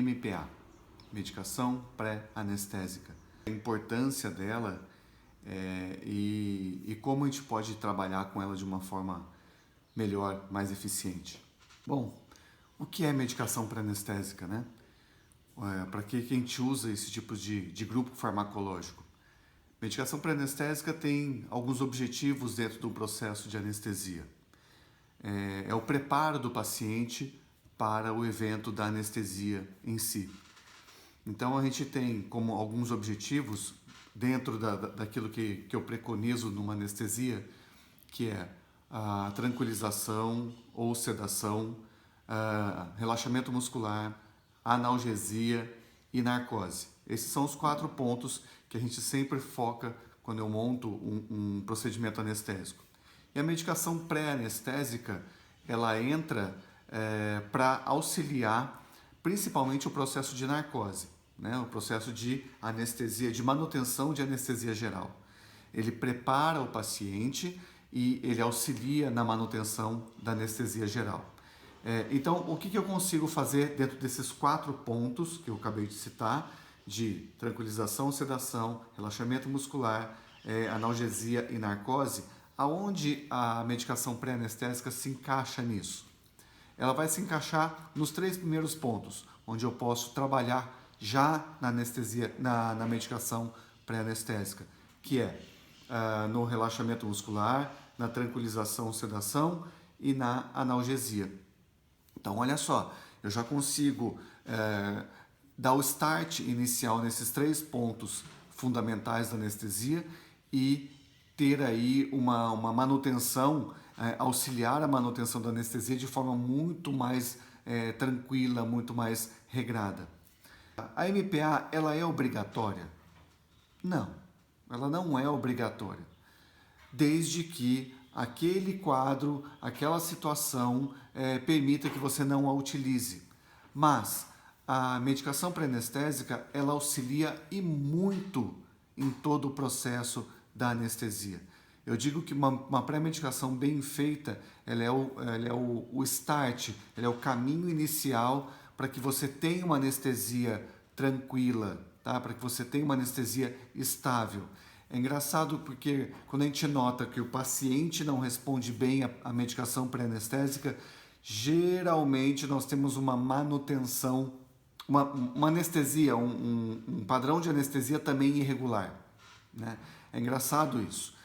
MPA, medicação pré-anestésica. A importância dela e como a gente pode trabalhar com ela de uma forma melhor, mais eficiente. Bom, o que é medicação pré-anestésica, né? Para que a gente usa esse tipo de grupo farmacológico? Medicação pré-anestésica tem alguns objetivos dentro do processo de anestesia. É o preparo do paciente para o evento da anestesia em si. Então a gente tem como alguns objetivos dentro daquilo que eu preconizo numa anestesia, que é a tranquilização ou sedação, relaxamento muscular, analgesia e narcose. Esses são os 4 pontos que a gente sempre foca quando eu monto um procedimento anestésico. E a medicação pré-anestésica, ela entra para auxiliar principalmente o processo de narcose, né? O processo de anestesia, de manutenção de anestesia geral. Ele prepara o paciente e ele auxilia na manutenção da anestesia geral. Então, o que eu consigo fazer dentro desses 4 pontos que eu acabei de citar, de tranquilização, sedação, relaxamento muscular, analgesia e narcose, aonde a medicação pré-anestésica se encaixa nisso? Ela vai se encaixar nos 3 primeiros pontos, onde eu posso trabalhar já na anestesia, na medicação pré-anestésica, que é no relaxamento muscular, na tranquilização, sedação e na analgesia. Então, olha só, eu já consigo dar o start inicial nesses 3 pontos fundamentais da anestesia e ter aí uma manutenção, auxiliar a manutenção da anestesia de forma muito mais tranquila, muito mais regrada. A MPA, ela é obrigatória? Não, ela não é obrigatória, desde que aquele quadro, aquela situação permita que você não a utilize. Mas a medicação pré-anestésica, ela auxilia e muito em todo o processo da anestesia. Eu digo que uma pré-medicação bem feita, ela é o start, ela é o caminho inicial para que você tenha uma anestesia tranquila, tá? Para que você tenha uma anestesia estável. É engraçado porque quando a gente nota que o paciente não responde bem à medicação pré-anestésica, geralmente nós temos uma manutenção, uma anestesia, um padrão de anestesia também irregular, né? É engraçado isso.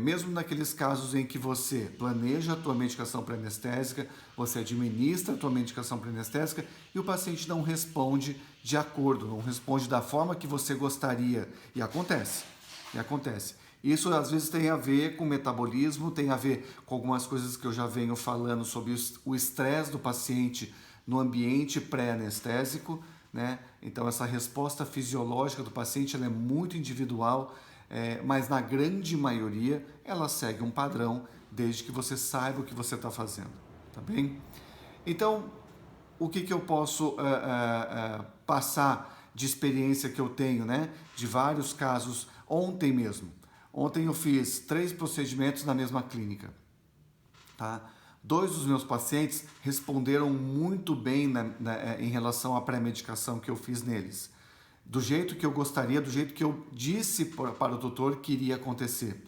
Mesmo naqueles casos em que você planeja a tua medicação pré-anestésica, você administra a tua medicação pré-anestésica e o paciente não responde de acordo, não responde da forma que você gostaria. E acontece. Isso às vezes tem a ver com metabolismo, tem a ver com algumas coisas que eu já venho falando sobre o estresse do paciente no ambiente pré-anestésico, né? Então essa resposta fisiológica do paciente ela é muito individual, mas na grande maioria ela segue um padrão desde que você saiba o que você está fazendo, tá bem? Então, o que eu posso passar de experiência que eu tenho, né? De vários casos, ontem eu fiz 3 procedimentos na mesma clínica, tá? 2 dos meus pacientes responderam muito bem em relação à pré-medicação que eu fiz neles. Do jeito que eu gostaria, do jeito que eu disse para o doutor que iria acontecer.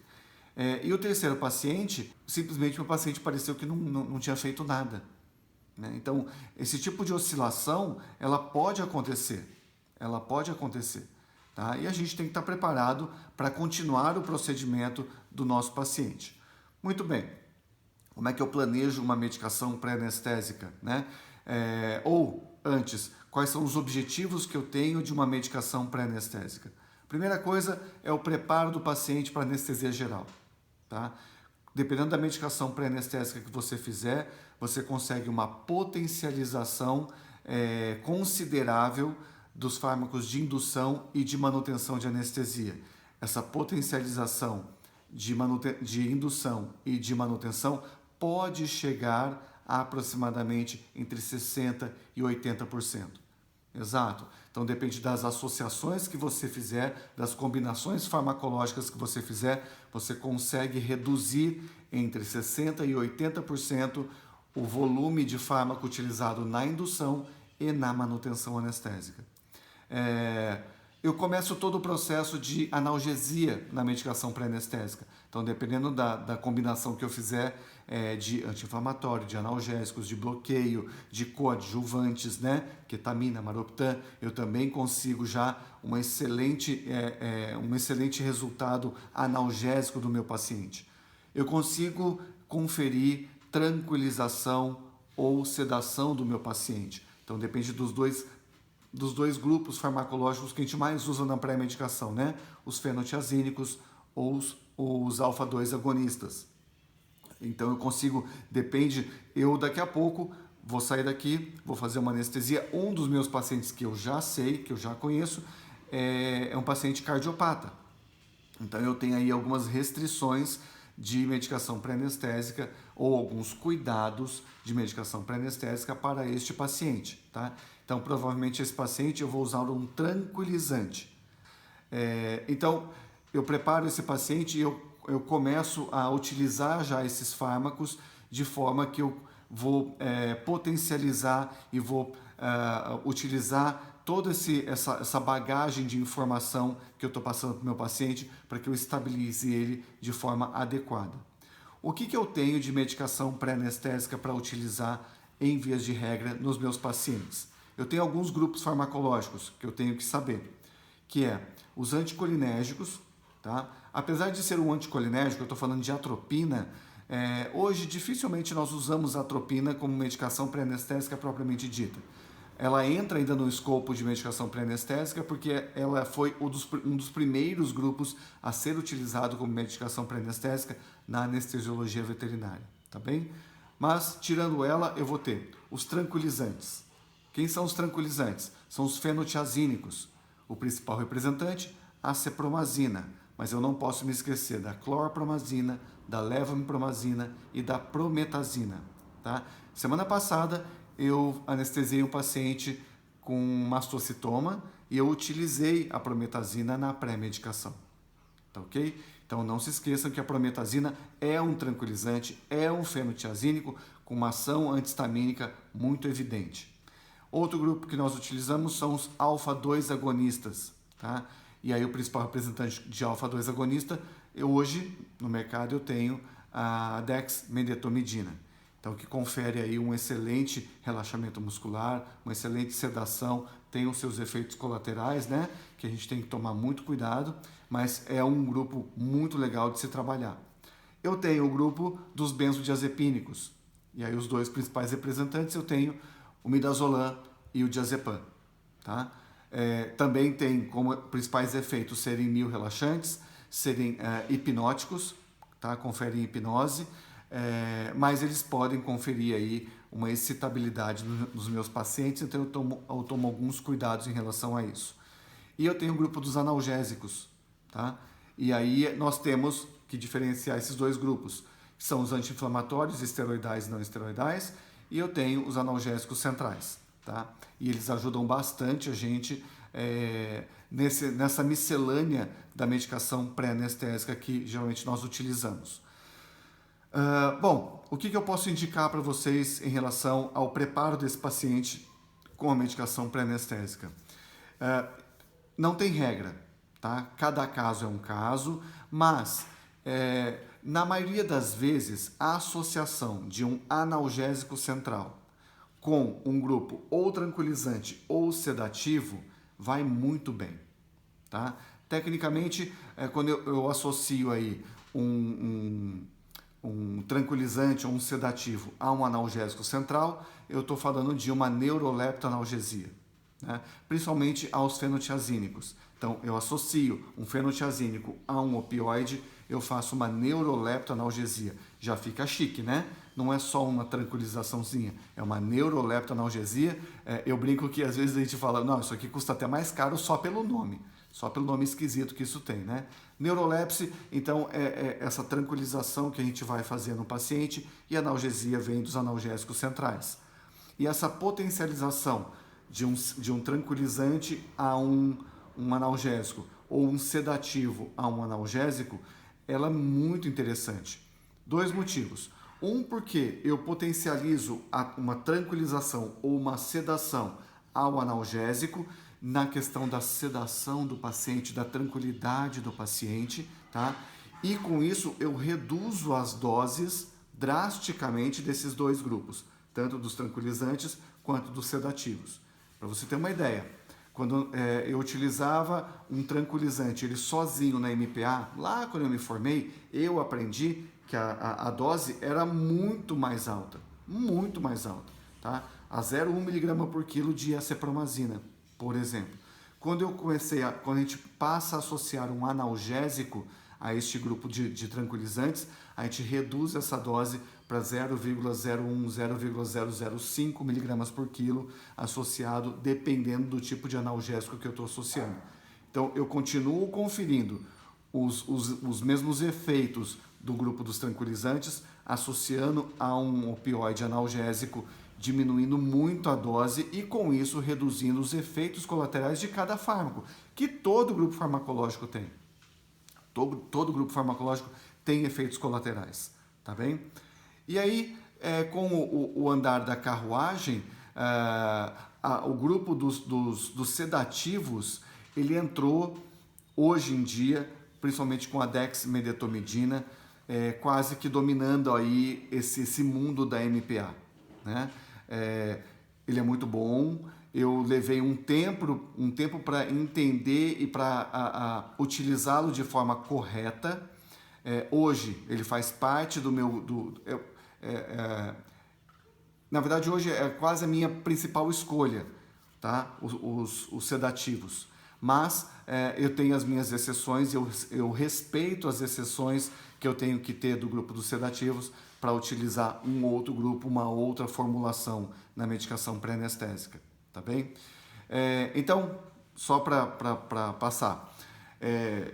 E o terceiro paciente, simplesmente meu paciente pareceu que não tinha feito nada, né? Então, esse tipo de oscilação, ela pode acontecer, tá? E a gente tem que estar preparado para continuar o procedimento do nosso paciente. Muito bem, como é que eu planejo uma medicação pré-anestésica, né? Ou, antes, quais são os objetivos que eu tenho de uma medicação pré-anestésica? Primeira coisa é o preparo do paciente para anestesia geral, tá? Dependendo da medicação pré-anestésica que você fizer, você consegue uma potencialização considerável dos fármacos de indução e de manutenção de anestesia. Essa potencialização de indução e de manutenção pode chegar a aproximadamente entre 60% e 80%. Exato. Então depende das associações que você fizer, das combinações farmacológicas que você fizer, você consegue reduzir entre 60% e 80% o volume de fármaco utilizado na indução e na manutenção anestésica. Eu começo todo o processo de analgesia na medicação pré-anestésica. Então, dependendo da combinação que eu fizer de anti-inflamatório, de analgésicos, de bloqueio, de coadjuvantes, né? Ketamina, Maroptan, eu também consigo já um excelente resultado analgésico do meu paciente. Eu consigo conferir tranquilização ou sedação do meu paciente. Então, depende dos dois grupos farmacológicos que a gente mais usa na pré-medicação, né? Os fenotiazínicos ou os alfa-2 agonistas. Então eu consigo, eu daqui a pouco vou sair daqui, vou fazer uma anestesia. Um dos meus pacientes que eu já sei, que eu já conheço, é um paciente cardiopata. Então eu tenho aí algumas restrições de medicação pré-anestésica ou alguns cuidados de medicação pré-anestésica para este paciente, tá? Então, provavelmente esse paciente eu vou usar um tranquilizante. Então, eu preparo esse paciente e eu começo a utilizar já esses fármacos de forma que eu vou potencializar e vou utilizar toda essa bagagem de informação que eu estou passando para o meu paciente para que eu estabilize ele de forma adequada. O que eu tenho de medicação pré-anestésica para utilizar em vias de regra nos meus pacientes? Eu tenho alguns grupos farmacológicos que eu tenho que saber, que é os anticolinérgicos, tá? Apesar de ser um anticolinérgico, eu estou falando de atropina, hoje dificilmente nós usamos a atropina como medicação pré-anestésica propriamente dita. Ela entra ainda no escopo de medicação pré-anestésica porque ela foi um dos primeiros grupos a ser utilizado como medicação pré-anestésica na anestesiologia veterinária, tá bem? Mas, tirando ela, eu vou ter os tranquilizantes. Quem são os tranquilizantes? São os fenotiazínicos. O principal representante, a cepromazina. Mas eu não posso me esquecer da clorpromazina, da levomipromazina e da prometazina. Tá? Semana passada, eu anestesiei um paciente com mastocitoma e eu utilizei a prometazina na pré-medicação. Tá ok? Então não se esqueçam que a prometazina é um tranquilizante, é um fenotiazínico com uma ação antihistamínica muito evidente. Outro grupo que nós utilizamos são os alfa-2 agonistas, tá? E aí o principal representante de alfa-2 agonista, hoje no mercado eu tenho a dexmedetomidina. Então que confere aí um excelente relaxamento muscular, uma excelente sedação, tem os seus efeitos colaterais, né? Que a gente tem que tomar muito cuidado, mas é um grupo muito legal de se trabalhar. Eu tenho o grupo dos benzodiazepínicos, e aí os dois principais representantes eu tenho o midazolam e o diazepam, tá? Também tem como principais efeitos serem miorrelaxantes, serem hipnóticos, tá? Conferem hipnose, mas eles podem conferir aí uma excitabilidade nos meus pacientes, então eu tomo alguns cuidados em relação a isso. E eu tenho o grupo dos analgésicos, tá? E aí nós temos que diferenciar esses dois grupos, que são os anti-inflamatórios, esteroidais e não esteroidais, e eu tenho os analgésicos centrais, tá? E eles ajudam bastante a gente nessa miscelânea da medicação pré-anestésica que geralmente nós utilizamos. Bom, o que eu posso indicar para vocês em relação ao preparo desse paciente com a medicação pré-anestésica? Não tem regra, tá? Cada caso é um caso, mas na maioria das vezes, a associação de um analgésico central com um grupo ou tranquilizante ou sedativo vai muito bem, tá? Tecnicamente, quando eu associo aí um tranquilizante ou um sedativo a um analgésico central, eu estou falando de uma neuroleptoanalgesia, né? Principalmente aos fenotiazínicos. Então, eu associo um fenotiazínico a um opioide, eu faço uma neuroleptoanalgesia. Já fica chique, né? Não é só uma tranquilizaçãozinha, é uma neuroleptoanalgesia. Eu brinco que às vezes a gente fala, não, isso aqui custa até mais caro só pelo nome esquisito que isso tem, né? Neurolepse, então, é essa tranquilização que a gente vai fazer no paciente e a analgesia vem dos analgésicos centrais. E essa potencialização de um tranquilizante a um analgésico ou um sedativo a um analgésico, ela é muito interessante. Dois motivos. Um, porque eu potencializo uma tranquilização ou uma sedação ao analgésico na questão da sedação do paciente, da tranquilidade do paciente, tá? E com isso eu reduzo as doses drasticamente desses dois grupos, tanto dos tranquilizantes quanto dos sedativos. Para você ter uma ideia, quando eu utilizava um tranquilizante, ele sozinho na MPA, lá quando eu me formei, eu aprendi que a dose era muito mais alta, tá? A 0,1 mg por quilo de acepromazina, por exemplo. Quando a gente passa a associar um analgésico a este grupo de tranquilizantes, a gente reduz essa dose para 0,01, 0,005 miligramas por quilo associado, dependendo do tipo de analgésico que eu estou associando. Então, eu continuo conferindo os mesmos efeitos do grupo dos tranquilizantes, associando a um opioide analgésico, diminuindo muito a dose e, com isso, reduzindo os efeitos colaterais de cada fármaco, que todo grupo farmacológico tem. Todo grupo farmacológico tem efeitos colaterais, tá bem? E aí, com o andar da carruagem, o grupo dos sedativos, ele entrou hoje em dia, principalmente com a dexmedetomidina, quase que dominando aí esse mundo da MPA, né? Ele é muito bom. Eu levei um tempo para entender e para utilizá-lo de forma correta. Hoje ele faz parte do meu... na verdade, hoje é quase a minha principal escolha, tá? Os sedativos. Mas eu tenho as minhas exceções, eu respeito as exceções que eu tenho que ter do grupo dos sedativos para utilizar um outro grupo, uma outra formulação na medicação pré-anestésica, tá bem? Então, só para passar,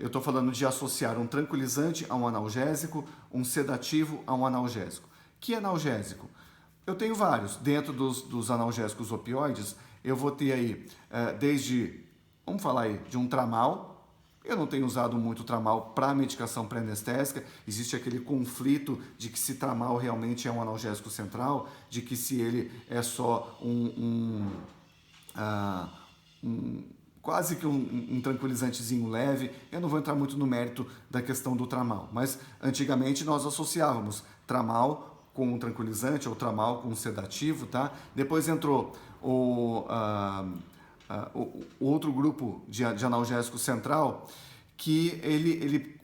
eu estou falando de associar um tranquilizante a um analgésico, um sedativo a um analgésico. Que analgésico? Eu tenho vários. Dentro dos analgésicos opioides, eu vou ter aí vamos falar aí de um tramal. Eu não tenho usado muito tramal para medicação pré-anestésica. Existe aquele conflito de que se tramal realmente é um analgésico central, de que se ele é só quase que um tranquilizantezinho leve. Eu não vou entrar muito no mérito da questão do tramal, mas antigamente nós associávamos tramal com um tranquilizante ou tramal com um sedativo, tá? Depois entrou o outro grupo de analgésico central, que ele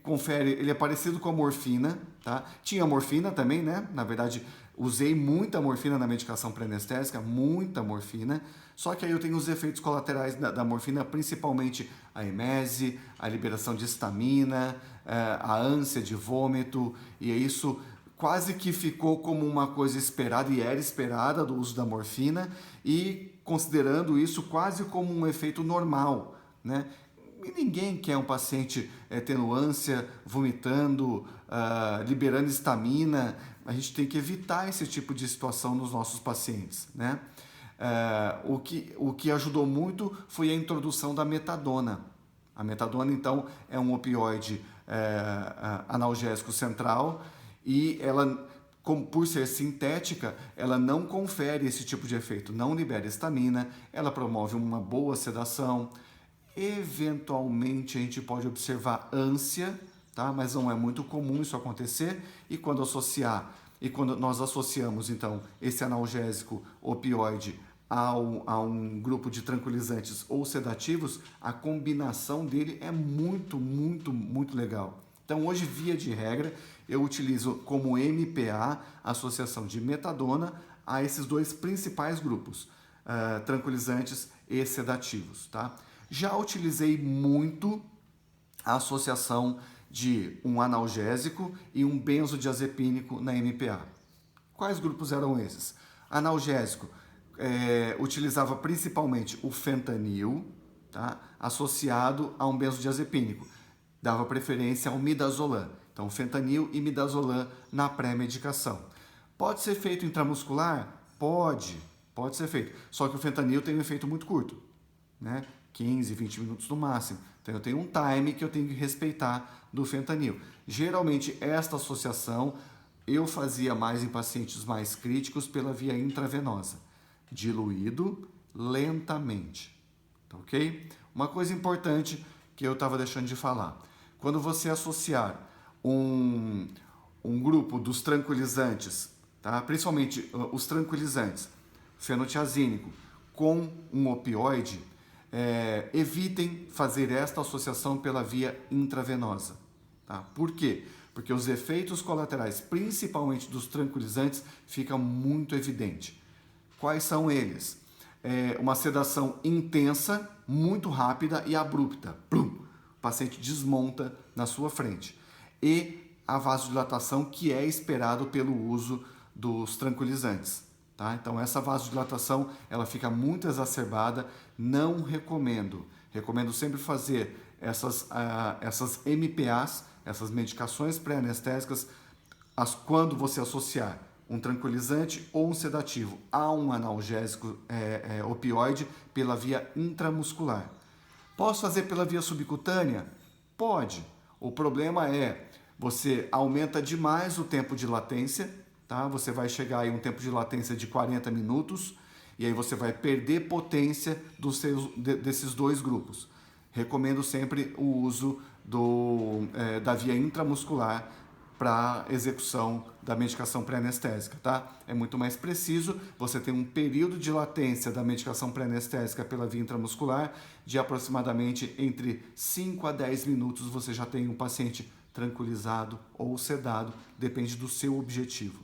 é parecido com a morfina, tá? Tinha morfina também, né? Na verdade, usei muita morfina na medicação pré-anestésica, muita morfina, só que aí eu tenho os efeitos colaterais da morfina, principalmente a emese, a liberação de histamina, a ânsia de vômito, e isso quase que ficou como uma coisa esperada, e era esperada do uso da morfina, e considerando isso quase como um efeito normal, né? E ninguém quer um paciente tendo ânsia, vomitando, liberando histamina. A gente tem que evitar esse tipo de situação nos nossos pacientes, né? O que ajudou muito foi a introdução da metadona. A metadona, então, é um opioide analgésico central, e ela, por ser sintética, ela não confere esse tipo de efeito, não libera histamina, ela promove uma boa sedação. Eventualmente a gente pode observar ânsia, tá? Mas não é muito comum isso acontecer, e quando nós associamos então esse analgésico opioide a um grupo de tranquilizantes ou sedativos, a combinação dele é muito, muito, muito legal. Então, hoje, via de regra, eu utilizo como MPA a associação de metadona a esses dois principais grupos, tranquilizantes e sedativos, tá? Já utilizei muito a associação de um analgésico e um benzodiazepínico na MPA. Quais grupos eram esses? Analgésico, utilizava principalmente o fentanil, tá? Associado a um benzodiazepínico. Dava preferência ao midazolam. Então, fentanil e midazolam na pré-medicação. Pode ser feito intramuscular? Pode ser feito. Só que o fentanil tem um efeito muito curto, né? 15, 20 minutos no máximo. Então, eu tenho um time que eu tenho que respeitar do fentanil. Geralmente, esta associação eu fazia mais em pacientes mais críticos pela via intravenosa. Diluído, lentamente, tá ok? Uma coisa importante que eu estava deixando de falar, quando você associar um grupo dos tranquilizantes, tá? Principalmente os tranquilizantes, fenotiazínico, com um opioide, evitem fazer esta associação pela via intravenosa. Tá? Por quê? Porque os efeitos colaterais, principalmente dos tranquilizantes, ficam muito evidentes. Quais são eles? Uma sedação intensa, muito rápida e abrupta. Plum! O paciente desmonta na sua frente. E a vasodilatação que é esperado pelo uso dos tranquilizantes. Tá? Então essa vasodilatação ela fica muito exacerbada, não recomendo. Recomendo sempre fazer essas MPAs, essas medicações pré-anestésicas, quando você associar um tranquilizante ou um sedativo a um analgésico opioide pela via intramuscular. Posso fazer pela via subcutânea? Pode. O problema é você aumenta demais o tempo de latência, tá? Você vai chegar aí um tempo de latência de 40 minutos e aí você vai perder potência desses dois grupos. Recomendo sempre o uso da via intramuscular para execução da medicação pré-anestésica, tá? É muito mais preciso, você tem um período de latência da medicação pré-anestésica pela via intramuscular de aproximadamente entre 5 a 10 minutos, você já tem um paciente tranquilizado ou sedado, depende do seu objetivo.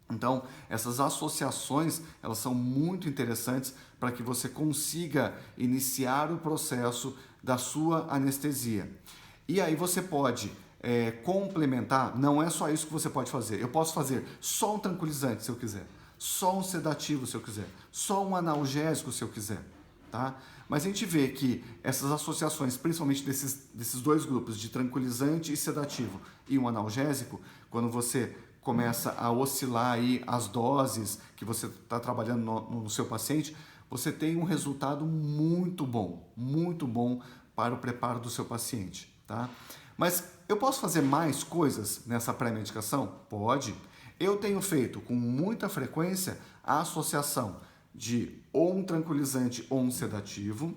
Então, essas associações, elas são muito interessantes para que você consiga iniciar o processo da sua anestesia. E aí você pode complementar, não é só isso que você pode fazer. Eu posso fazer só um tranquilizante se eu quiser, só um sedativo se eu quiser, só um analgésico se eu quiser, tá? Mas a gente vê que essas associações, principalmente desses dois grupos, de tranquilizante e sedativo e um analgésico, quando você começa a oscilar aí as doses que você está trabalhando no seu paciente, você tem um resultado muito bom para o preparo do seu paciente, tá? Mas eu posso fazer mais coisas nessa pré-medicação? Pode. Eu tenho feito com muita frequência a associação de ou um tranquilizante ou um sedativo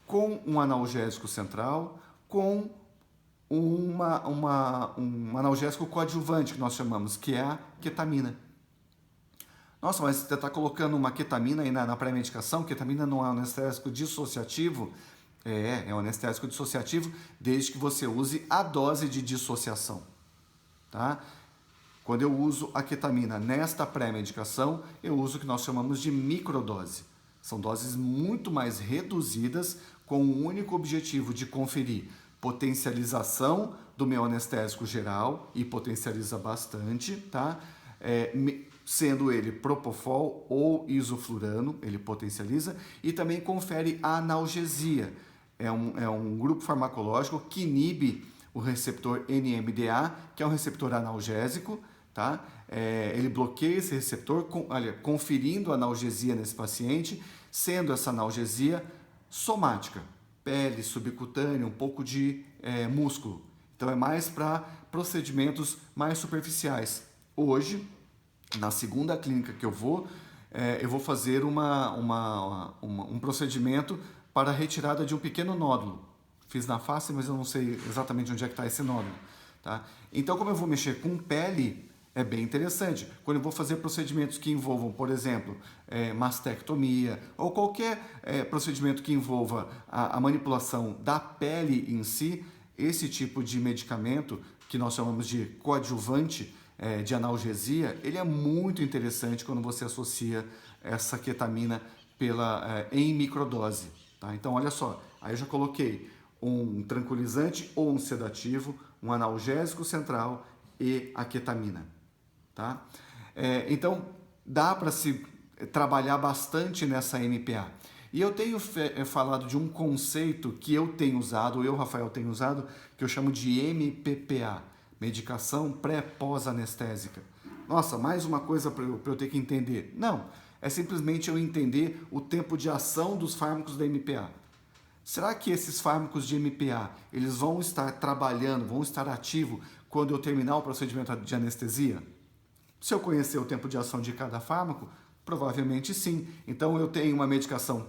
com um analgésico central, com um analgésico coadjuvante, que nós chamamos, que é a ketamina. Nossa, mas você está colocando uma ketamina aí na pré-medicação? Ketamina não é um anestésico dissociativo? É um anestésico dissociativo desde que você use a dose de dissociação. Tá? Quando eu uso a ketamina nesta pré-medicação, eu uso o que nós chamamos de microdose. São doses muito mais reduzidas com o único objetivo de conferir potencialização do meu anestésico geral, e potencializa bastante, tá? Sendo ele propofol ou isoflurano, ele potencializa, e também confere a analgesia. É um grupo farmacológico que inibe o receptor NMDA, que é um receptor analgésico, tá? Ele bloqueia esse receptor, conferindo analgesia nesse paciente, sendo essa analgesia somática, pele, subcutânea, um pouco de músculo. Então é mais para procedimentos mais superficiais. Hoje, na segunda clínica que eu vou fazer um procedimento para a retirada de um pequeno nódulo. Fiz na face, mas eu não sei exatamente onde é que está esse nódulo. Tá? Então, como eu vou mexer com pele, é bem interessante. Quando eu vou fazer procedimentos que envolvam, por exemplo, mastectomia ou qualquer procedimento que envolva a manipulação da pele em si, esse tipo de medicamento, que nós chamamos de coadjuvante, de analgesia, ele é muito interessante quando você associa essa ketamina em microdose. Tá? Então, olha só, aí eu já coloquei um tranquilizante ou um sedativo, um analgésico central e a ketamina. Tá? Então, dá para se trabalhar bastante nessa MPA. E eu tenho falado de um conceito que eu tenho usado, Rafael, tenho usado, que eu chamo de MPPA, medicação pré-pós-anestésica. Nossa, mais uma coisa para eu ter que entender. Não, é simplesmente eu entender o tempo de ação dos fármacos da MPA. Será que esses fármacos de MPA, eles vão estar trabalhando, vão estar ativos quando eu terminar o procedimento de anestesia? Se eu conhecer o tempo de ação de cada fármaco, Provavelmente sim. Então eu tenho uma medicação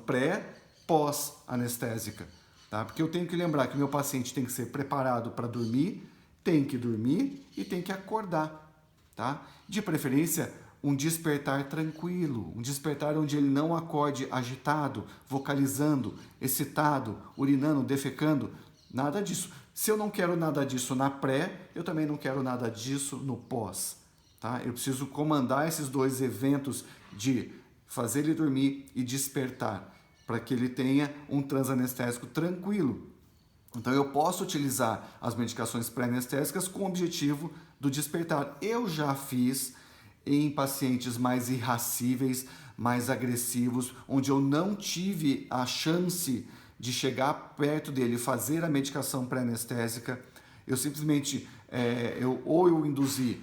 pós-anestésica, tá? Porque eu tenho que lembrar que o meu paciente tem que ser preparado para dormir, tem que dormir e tem que acordar, tá? De preferência, um despertar tranquilo, um despertar onde ele não acorde agitado, vocalizando, excitado, urinando, defecando, nada disso. Se eu não quero nada disso na pré, eu também não quero nada disso no pós, tá? Eu preciso comandar esses dois eventos de fazer ele dormir e despertar, para que ele tenha um transanestésico tranquilo. Então eu posso utilizar as medicações pré-anestésicas com o objetivo do despertar. Eu já fiz em pacientes mais irascíveis, mais agressivos, onde eu não tive a chance de chegar perto dele e fazer a medicação pré-anestésica. Eu simplesmente, eu induzi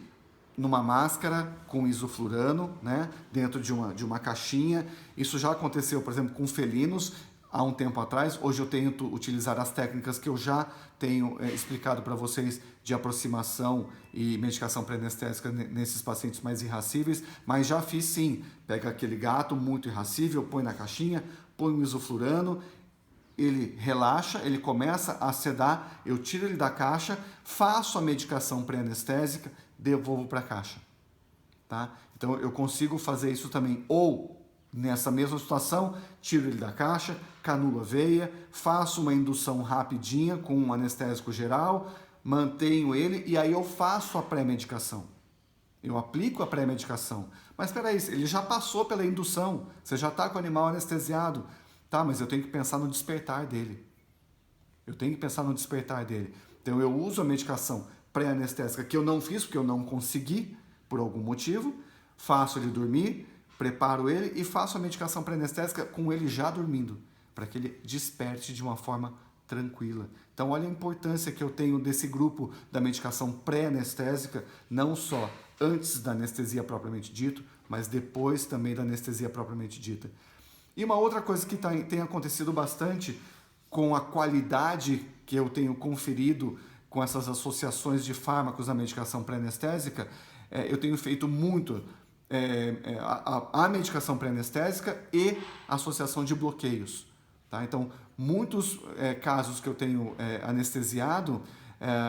numa máscara com isoflurano, né, dentro de uma caixinha. Isso já aconteceu, por exemplo, com felinos há um tempo atrás. Hoje eu tento utilizar as técnicas que eu já tenho explicado para vocês de aproximação e medicação pré-anestésica nesses pacientes mais irascíveis, mas já fiz sim. Pega aquele gato muito irascível, põe na caixinha, põe um isoflurano, ele relaxa, ele começa a sedar, eu tiro ele da caixa, faço a medicação pré-anestésica, devolvo para a caixa, tá? Então eu consigo fazer isso também, ou nessa mesma situação, tiro ele da caixa, canulo a veia, faço uma indução rapidinha com um anestésico geral, mantenho ele e aí eu faço a pré-medicação. Eu aplico a pré-medicação. Mas espera aí, ele já passou pela indução, você já está com o animal anestesiado, tá? Mas eu tenho que pensar no despertar dele. Então eu uso a medicação pré-anestésica que eu não fiz porque eu não consegui por algum motivo, faço ele dormir, preparo ele e faço a medicação pré-anestésica com ele já dormindo, para que ele desperte de uma forma tranquila. Então olha a importância que eu tenho desse grupo da medicação pré-anestésica, não só antes da anestesia propriamente dito, mas depois também da anestesia propriamente dita. E uma outra coisa que tem acontecido bastante com a qualidade que eu tenho conferido com essas associações de fármacos na medicação pré-anestésica, eu tenho feito muito a medicação pré-anestésica e a associação de bloqueios. Tá? Então, muitos casos que eu tenho anestesiado,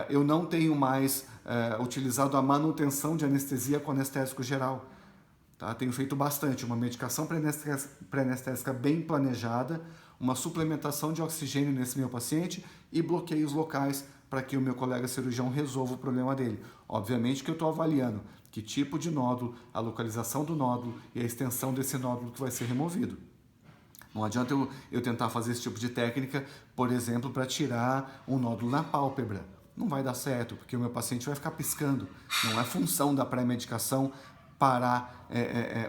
eu não tenho mais utilizado a manutenção de anestesia com anestésico geral. Tá? Tenho feito bastante, uma medicação pré-anestésica bem planejada, uma suplementação de oxigênio nesse meu paciente e bloqueios locais para que o meu colega cirurgião resolva o problema dele. Obviamente que eu estou avaliando que tipo de nódulo, a localização do nódulo e a extensão desse nódulo que vai ser removido. Não adianta eu tentar fazer esse tipo de técnica, por exemplo, para tirar um nódulo na pálpebra. Não vai dar certo, porque o meu paciente vai ficar piscando. Não é função da pré-medicação parar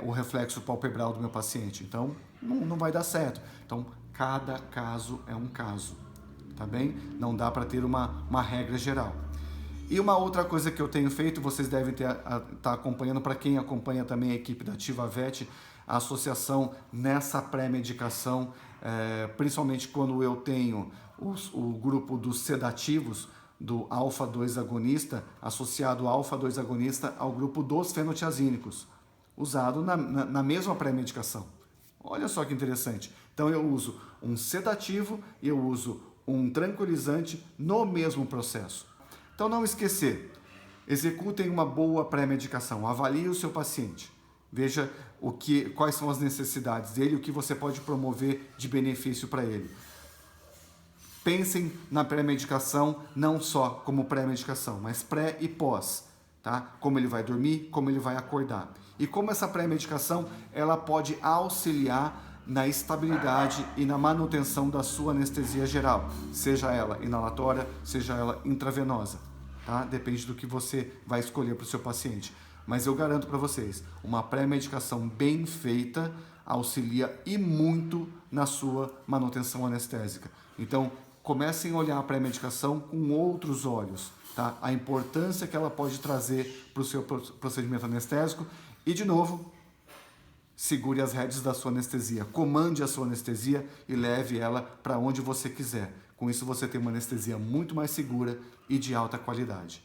o reflexo palpebral do meu paciente. Então, não vai dar certo. Então, cada caso é um caso, tá bem? Não dá para ter uma regra geral. E uma outra coisa que eu tenho feito, vocês devem estar acompanhando, para quem acompanha também a equipe da Ativa-Vet, a associação nessa pré-medicação, principalmente quando eu tenho o grupo dos sedativos, do alfa-2 agonista, associado ao alfa-2 agonista ao grupo dos fenotiazínicos, usado na mesma pré-medicação. Olha só que interessante. Então eu uso um sedativo e eu uso um tranquilizante no mesmo processo. Então não esquecer, executem uma boa pré-medicação, avalie o seu paciente, veja quais são as necessidades dele, o que você pode promover de benefício para ele. Pensem na pré-medicação não só como pré-medicação, mas pré e pós, tá? Como ele vai dormir, como ele vai acordar. E como essa pré-medicação, ela pode auxiliar na estabilidade e na manutenção da sua anestesia geral, seja ela inalatória, seja ela intravenosa, tá? Depende do que você vai escolher para o seu paciente. Mas eu garanto para vocês, uma pré-medicação bem feita auxilia e muito na sua manutenção anestésica. Então, comecem a olhar a pré-medicação com outros olhos, tá? A importância que ela pode trazer para o seu procedimento anestésico e, de novo, segure as rédeas da sua anestesia, comande a sua anestesia e leve ela para onde você quiser. Com isso, você tem uma anestesia muito mais segura e de alta qualidade.